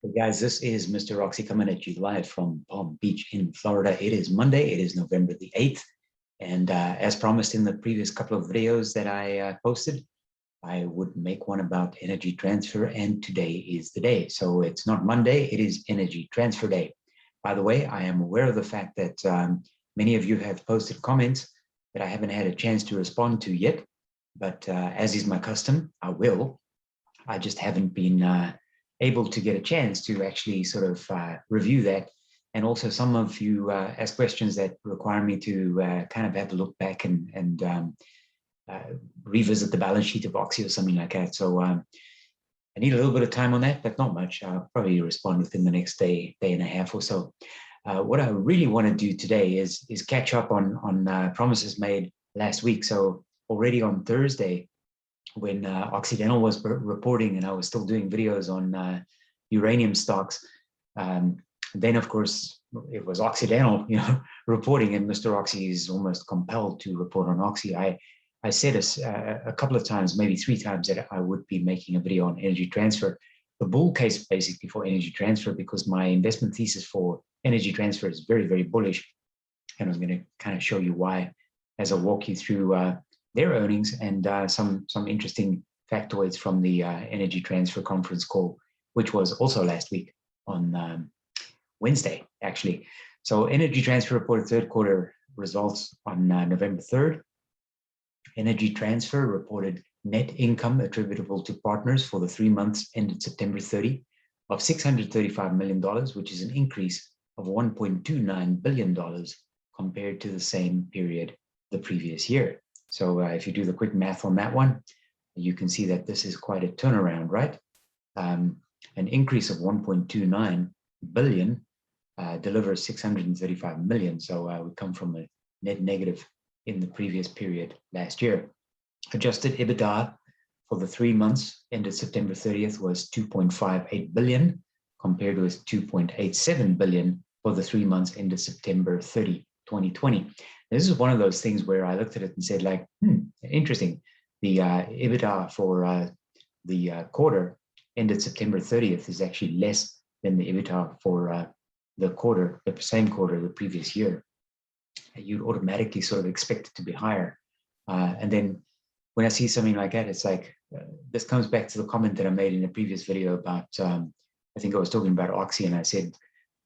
Hey guys, this is Mr. Roxy coming at you live from Palm Beach in Florida. It is Monday. It is November the 8th. And as promised in the previous couple of videos that I posted, I would make one about energy transfer, and today is the day. So it's not Monday, it is Energy Transfer Day. By the way, I am aware of the fact that many of you have posted comments that I haven't had a chance to respond to yet, but as is my custom, I will. I just haven't been able to get a chance to actually sort of review that. And also some of you ask questions that require me to kind of have a look back and revisit the balance sheet of Oxy or something like that. So I need a little bit of time on that, but not much. I'll probably respond within the next day and a half or so. What I really want to do today is catch up on promises made last week. So already on Thursday, when Occidental was reporting and I was still doing videos on uranium stocks, then of course it was Occidental, reporting, and Mr. Oxy is almost compelled to report on Oxy. I said a couple of times, maybe 3 times, that I would be making a video on energy transfer, the bull case basically for energy transfer, because my investment thesis for energy transfer is very, very bullish. And I'm going to kind of show you why as I walk you through their earnings and some interesting factoids from the energy transfer conference call, which was also last week on Wednesday, actually. So energy transfer reported third quarter results on November 3rd. Energy transfer reported net income attributable to partners for the 3 months ended September 30 of $635 million, which is an increase of $1.29 billion compared to the same period the previous year. So if you do the quick math on that one, you can see that this is quite a turnaround, right? An increase of 1.29 billion delivers 635 million. So we come from a net negative in the previous period last year. Adjusted EBITDA for the 3 months ended September 30th was 2.58 billion, compared with 2.87 billion for the 3 months ended September 30, 2020. This is one of those things where I looked at it and said, like, interesting. The EBITDA for the quarter ended September 30th is actually less than the EBITDA for the same quarter the previous year. You'd automatically sort of expect it to be higher. And then when I see something like that, it's like, this comes back to the comment that I made in a previous video about, I think I was talking about Oxy, and I said,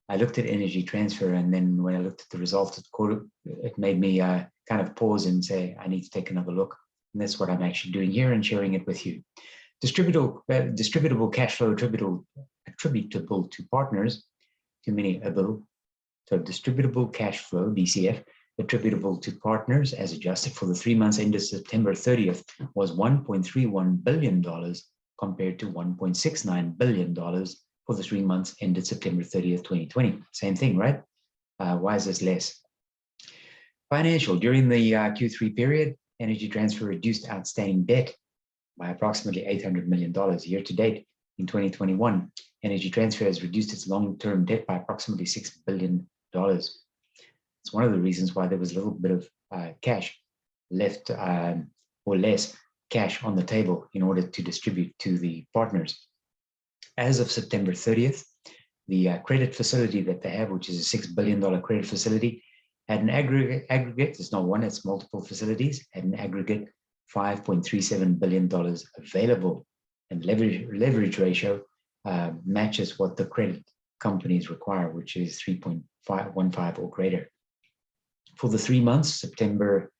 I looked at energy transfer, and then when I looked at the results of the quarter, it made me kind of pause and say, I need to take another look. And that's what I'm actually doing here and sharing it with you. Distributable cash flow attributable to partners, too many able. So distributable cash flow, DCF, attributable to partners as adjusted for the 3 months ended September 30th was $1.31 billion compared to $1.69 billion for the 3 months ended September 30th, 2020. Same thing, right? Why is this less? Financial. During the Q3 period, Energy Transfer reduced outstanding debt by approximately $800 million. Year to date in 2021, Energy Transfer has reduced its long-term debt by approximately $6 billion. It's one of the reasons why there was a little bit of cash left, or less cash on the table in order to distribute to the partners. As of September 30th, the credit facility that they have, which is a $6 billion credit facility, had an aggregate, it's not one, it's multiple facilities, had an aggregate $5.37 billion available, and leverage ratio matches what the credit companies require, which is 3.15 or greater. For the 3 months, September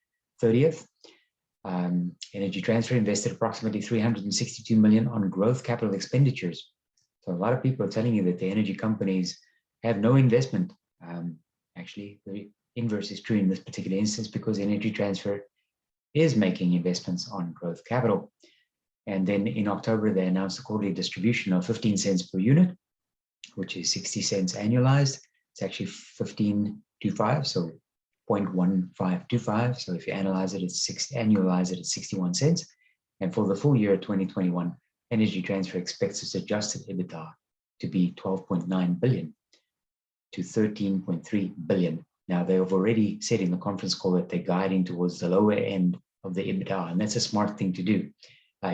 30th, Energy Transfer invested approximately $362 million on growth capital expenditures. So a lot of people are telling you that the energy companies have no investment. Actually, the inverse is true in this particular instance, because Energy Transfer is making investments on growth capital. And then in October, they announced a quarterly distribution of 15 cents per unit, which is 60 cents annualized. It's actually 15.25, so 0.1525. So if you analyze it, annualize it at 61 cents. And for the full year 2021, Energy Transfer expects its adjusted EBITDA to be 12.9 billion to 13.3 billion. Now, they have already said in the conference call that they're guiding towards the lower end of the EBITDA, and that's a smart thing to do.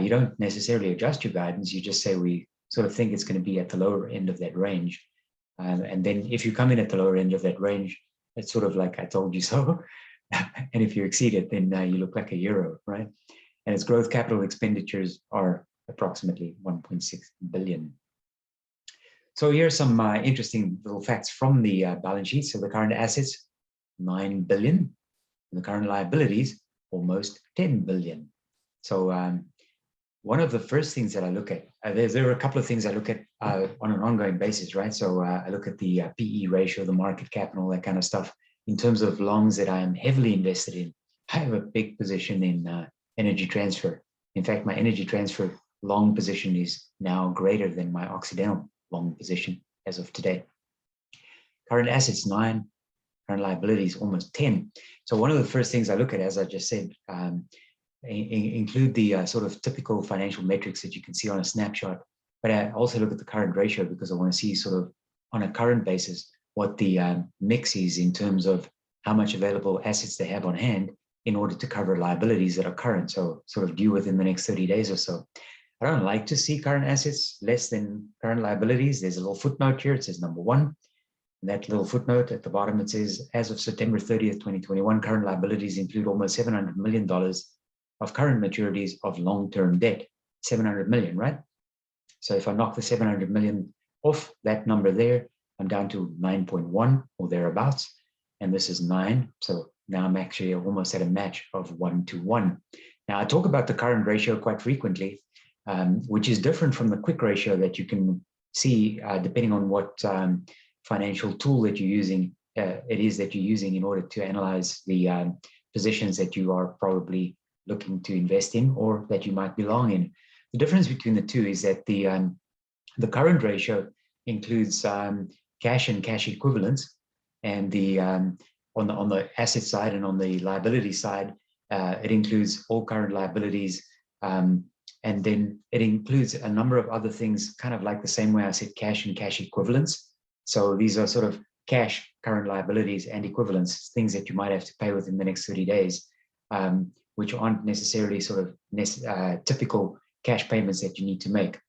You don't necessarily adjust your guidance, you just say we sort of think it's going to be at the lower end of that range. And then if you come in at the lower end of that range, it's sort of like I told you so. And if you exceed it, then you look like a euro, right? And its growth capital expenditures are approximately 1.6 billion. So here's some interesting little facts from the balance sheet. So the current assets, 9 billion, and the current liabilities, almost 10 billion. So one of the first things that I look at, there are a couple of things I look at on an ongoing basis, right? So I look at the PE ratio, the market cap, and all that kind of stuff. In terms of longs that I am heavily invested in, I have a big position in energy transfer. In fact, my energy transfer long position is now greater than my Occidental long position as of today. Current assets, 9. Current liabilities, almost 10. So one of the first things I look at, as I just said, include the sort of typical financial metrics that you can see on a snapshot. But I also look at the current ratio because I want to see sort of on a current basis what the mix is in terms of how much available assets they have on hand in order to cover liabilities that are current, so sort of due within the next 30 days or so. I don't like to see current assets less than current liabilities. There's a little footnote here. It says number 1. And that little footnote at the bottom, it says, as of September 30th, 2021, current liabilities include almost $700 million of current maturities of long-term debt. 700 million, right? So if I knock the 700 million off that number there, I'm down to 9.1 or thereabouts. And this is 9. So now I'm actually almost at a match of 1-to-1. Now I talk about the current ratio quite frequently, which is different from the quick ratio that you can see depending on what financial tool that you're using, it is that you're using in order to analyze the positions that you are probably looking to invest in or that you might belong in. The difference between the two is that the current ratio includes cash and cash equivalents, and the on the asset side and on the liability side, it includes all current liabilities, and then it includes a number of other things, kind of like the same way I said cash and cash equivalents. So these are sort of cash, current liabilities, and equivalents, things that you might have to pay within the next 30 days, which aren't necessarily sort of typical cash payments that you need to make.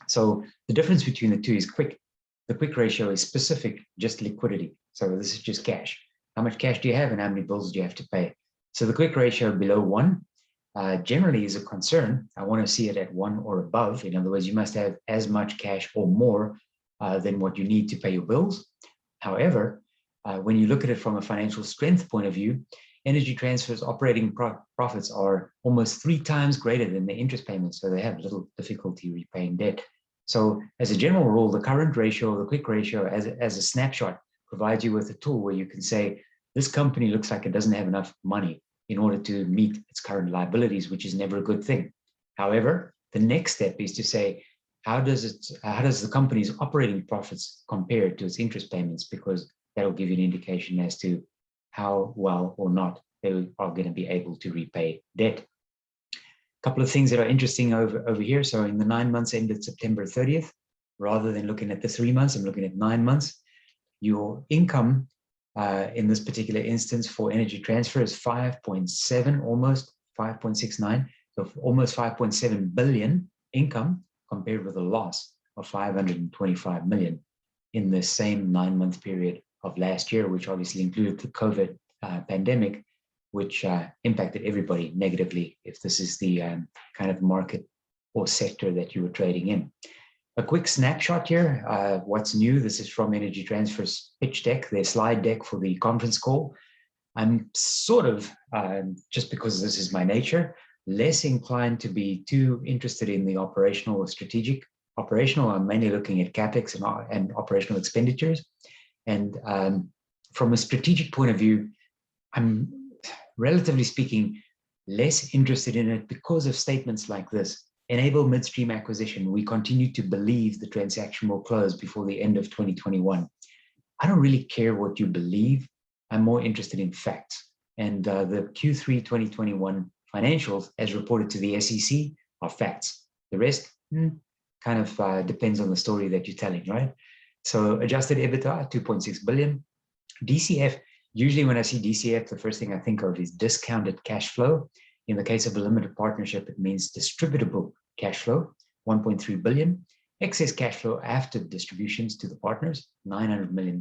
So the difference between the two is quick. The quick ratio is specific, just liquidity. So this is just cash. How much cash do you have and how many bills do you have to pay? So the quick ratio below 1 generally is a concern. I want to see it at 1 or above. In other words, you must have as much cash or more than what you need to pay your bills. However, when you look at it from a financial strength point of view, Energy Transfer's operating profits are almost 3 times greater than the interest payments, so they have little difficulty repaying debt. So as a general rule, the current ratio or the quick ratio as a snapshot provides you with a tool where you can say, this company looks like it doesn't have enough money in order to meet its current liabilities, which is never a good thing. However, the next step is to say, how does the company's operating profits compare to its interest payments? Because that'll give you an indication as to how well or not they are going to be able to repay debt. A couple of things that are interesting over here. So in the 9 months ended September 30th, rather than looking at the 3 months, I'm looking at 9 months. Your income in this particular instance for Energy Transfer is 5.7, almost 5.69, so almost 5.7 billion income, compared with a loss of 525 million in the same 9-month period of last year, which obviously included the COVID pandemic, which impacted everybody negatively if this is the kind of market or sector that you were trading in. A quick snapshot here. What's new? This is from Energy Transfer's pitch deck, their slide deck for the conference call. I'm sort of, just because this is my nature, less inclined to be too interested in the operational or strategic. Operational, I'm mainly looking at CapEx and operational expenditures. And from a strategic point of view, I'm, relatively speaking, less interested in it because of statements like this. Enable midstream acquisition. We continue to believe the transaction will close before the end of 2021. I don't really care what you believe. I'm more interested in facts. And the Q3 2021 financials, as reported to the SEC, are facts. The rest kind of depends on the story that you're telling, right? So adjusted EBITDA, 2.6 billion. DCF, usually when I see DCF, the first thing I think of is discounted cash flow. In the case of a limited partnership, it means distributable cash flow, 1.3 billion. excess cash flow after distributions to the partners, $900 million.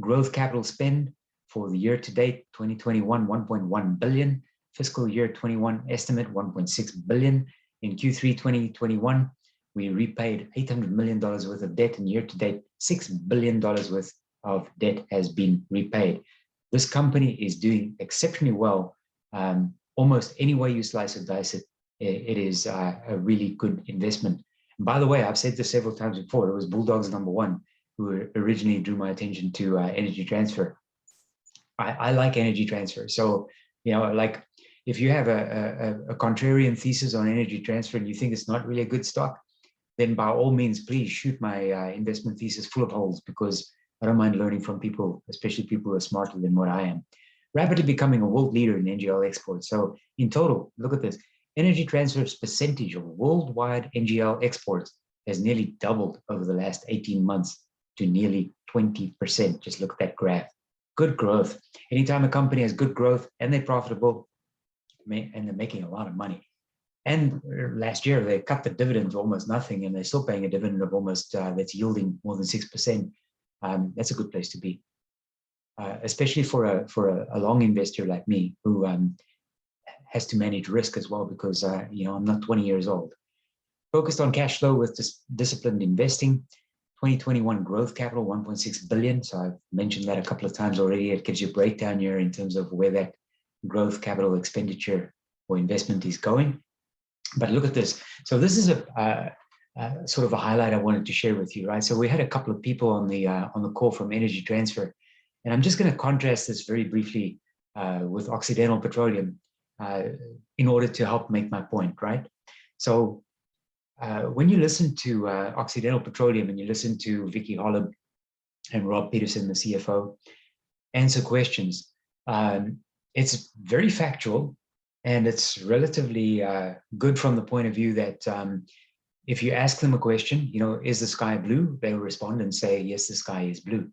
Growth capital spend for the year to date, 2021, 1.1 billion. Fiscal year 21 estimate, 1.6 billion. In Q3 2021, we repaid $800 million worth of debt, and year to date, $6 billion worth of debt has been repaid. This company is doing exceptionally well. Almost any way you slice and dice it, it is a really good investment. And by the way, I've said this several times before, it was Bulldogs #1 who originally drew my attention to energy transfer. I like energy transfer. So, like if you have a contrarian thesis on energy transfer and you think it's not really a good stock, then by all means, please shoot my investment thesis full of holes, because I don't mind learning from people, especially people who are smarter than what I am. Rapidly becoming a world leader in NGL exports. So in total, look at this. Energy transfer's percentage of worldwide NGL exports has nearly doubled over the last 18 months to nearly 20%. Just look at that graph. Good growth. Anytime a company has good growth and they're profitable and they're making a lot of money. And last year they cut the dividend to almost nothing, and they're still paying a dividend of almost that's yielding more than 6%. That's a good place to be, especially for a long investor like me who has to manage risk as well, because I'm not 20 years old. Focused on cash flow with disciplined investing. 2021 growth capital, 1.6 billion. So I've mentioned that a couple of times already. It gives you a breakdown here in terms of where that growth capital expenditure or investment is going. But look at this. So this is a sort of a highlight I wanted to share with you, right? So we had a couple of people on the call from Energy Transfer, and I'm just going to contrast this very briefly with Occidental Petroleum in order to help make my point, right? So when you listen to Occidental Petroleum and you listen to Vicky Holub and Rob Peterson, the CFO, answer questions, it's very factual, and it's relatively good from the point of view that if you ask them a question, is the sky blue? They'll respond and say, yes, the sky is blue.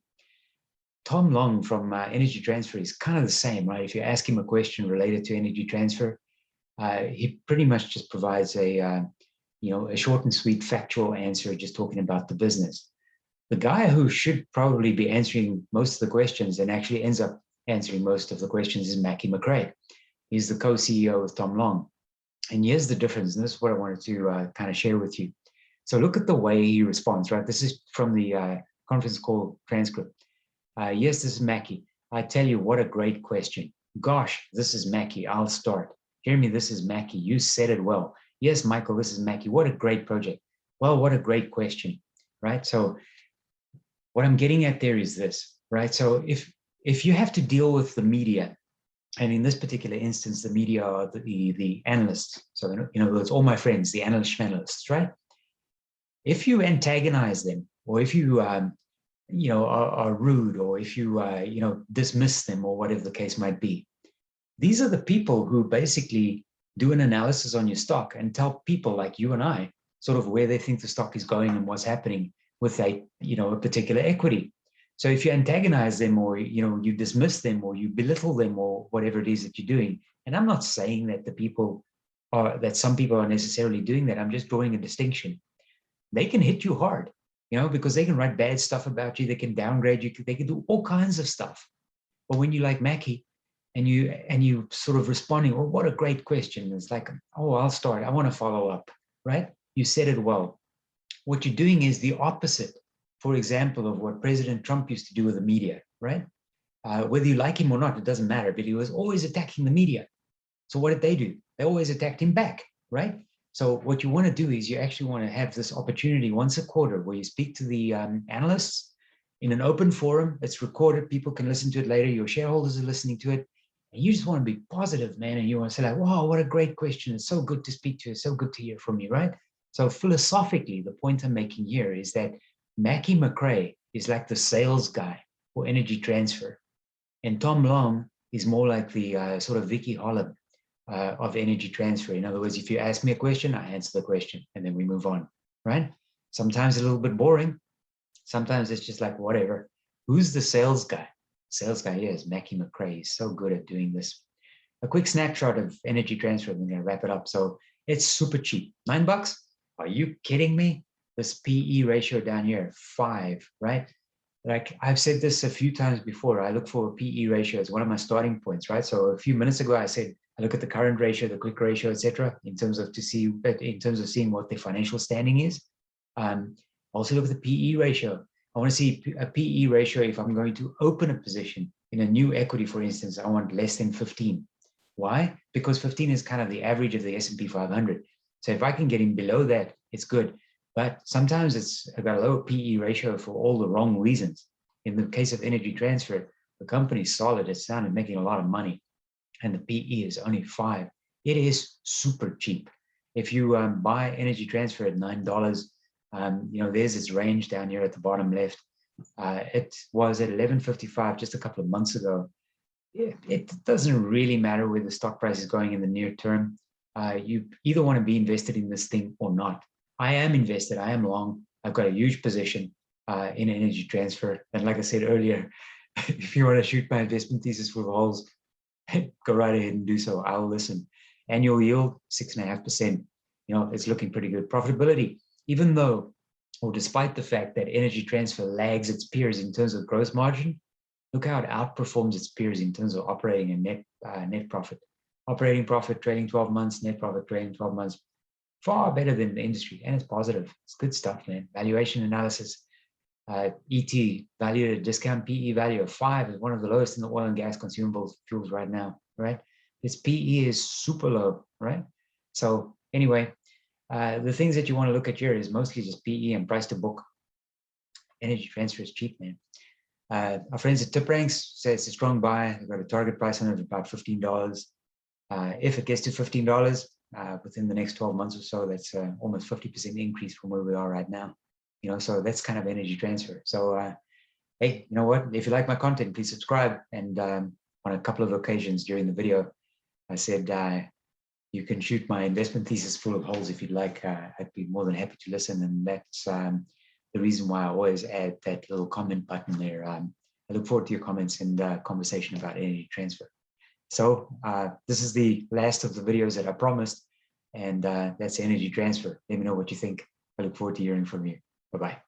Tom Long from Energy Transfer is kind of the same, right? If you ask him a question related to energy transfer, he pretty much just provides a short and sweet factual answer, just talking about the business. The guy who should probably be answering most of the questions and actually ends up answering most of the questions is Mackie McRae. He's the co-CEO with Tom Long. And here's the difference, and this is what I wanted to kind of share with you. So look at the way he responds, right? This is from the conference call transcript. Yes, this is Mackie. I tell you, what a great question. Gosh, this is Mackie. I'll start. Jeremy, this is Mackie. You said it well. Yes, Michael, this is Mackie. What a great project. Well, what a great question, right? So what I'm getting at there is this, right? So if you have to deal with the media, and in this particular instance, the media are the analysts. So, it's all my friends, the analysts, right? If you antagonize them, or if you, are rude, or if you, dismiss them, or whatever the case might be, these are the people who basically do an analysis on your stock and tell people like you and I sort of where they think the stock is going and what's happening with a particular equity. So if you antagonize them, or you dismiss them, or you belittle them, or whatever it is that you're doing, and I'm not saying that that some people are necessarily doing that. I'm just drawing a distinction. They can hit you hard, because they can write bad stuff about you. They can downgrade you. They can do all kinds of stuff. But when you like Mackie, and you sort of responding, oh, what a great question. It's like, oh, I'll start. I want to follow up, right? You said it well. What you're doing is the opposite, for example, of what President Trump used to do with the media, right? Whether you like him or not, it doesn't matter, but he was always attacking the media. So what did they do? They always attacked him back, right? So what you want to do is you actually want to have this opportunity once a quarter where you speak to the analysts in an open forum. It's recorded. People can listen to it later. Your shareholders are listening to it. And you just want to be positive, man. And you want to say like, wow, what a great question. It's so good to speak to you. It's so good to hear from you, right? So philosophically, the point I'm making here is that Mackie McRae is like the sales guy for Energy Transfer. And Tom Long is more like the sort of Vicky Holub of Energy Transfer. In other words, if you ask me a question, I answer the question, and then we move on, right? Sometimes a little bit boring. Sometimes it's just like, whatever. Who's the sales guy? Sales guy is Mackie McRae. He's so good at doing this. A quick snapshot of Energy Transfer. I'm going to wrap it up. So it's super cheap. $9? Are you kidding me? this PE ratio down here, 5, right? Like I've said this a few times before, I look for a PE ratio as one of my starting points, right? So a few minutes ago, I said, I look at the current ratio, the quick ratio, etc., in terms of seeing what their financial standing is. Also look at the PE ratio. I want to see a PE ratio if I'm going to open a position in a new equity, for instance. I want less than 15. Why? Because 15 is kind of the average of the S&P 500. So if I can get in below that, it's good. But sometimes it's got a lower PE ratio for all the wrong reasons. In the case of Energy Transfer, the company's solid, it's sound, and making a lot of money, and the PE is only 5. It is super cheap. If you buy Energy Transfer at $9, there's its range down here at the bottom left. It was at $11.55 just a couple of months ago. It doesn't really matter where the stock price is going in the near term. You either want to be invested in this thing or not. I am invested. I am long. I've got a huge position in Energy Transfer. And like I said earlier, if you want to shoot my investment thesis full of holes, go right ahead and do so. I'll listen. Annual yield, 6.5%. It's looking pretty good. Profitability, even though, or despite the fact that Energy Transfer lags its peers in terms of gross margin, look how it outperforms its peers in terms of operating and net profit. Operating profit trailing 12 months, net profit trailing 12 months, far better than the industry, and it's positive. It's good stuff, man. Valuation analysis, ET, value at a discount, PE value of 5 is one of the lowest in the oil and gas consumables fuels right now, right? Its PE is super low, right? So anyway, the things that you want to look at here is mostly just PE and price to book. Energy Transfer is cheap, man. Our friends at TipRanks say it's a strong buy. They've got a target price on it of about $15. If it gets to $15 within the next 12 months or so, that's almost 50% increase from where we are right now. So that's kind of Energy Transfer. So, hey, you know what? If you like my content, please subscribe. And on a couple of occasions during the video, I said you can shoot my investment thesis full of holes if you'd like. I'd be more than happy to listen. And that's the reason why I always add that little comment button there. I look forward to your comments and conversation about Energy Transfer. So this is the last of the videos that I promised, and that's Energy Transfer. Let me know what you think. I look forward to hearing from you. Bye-bye.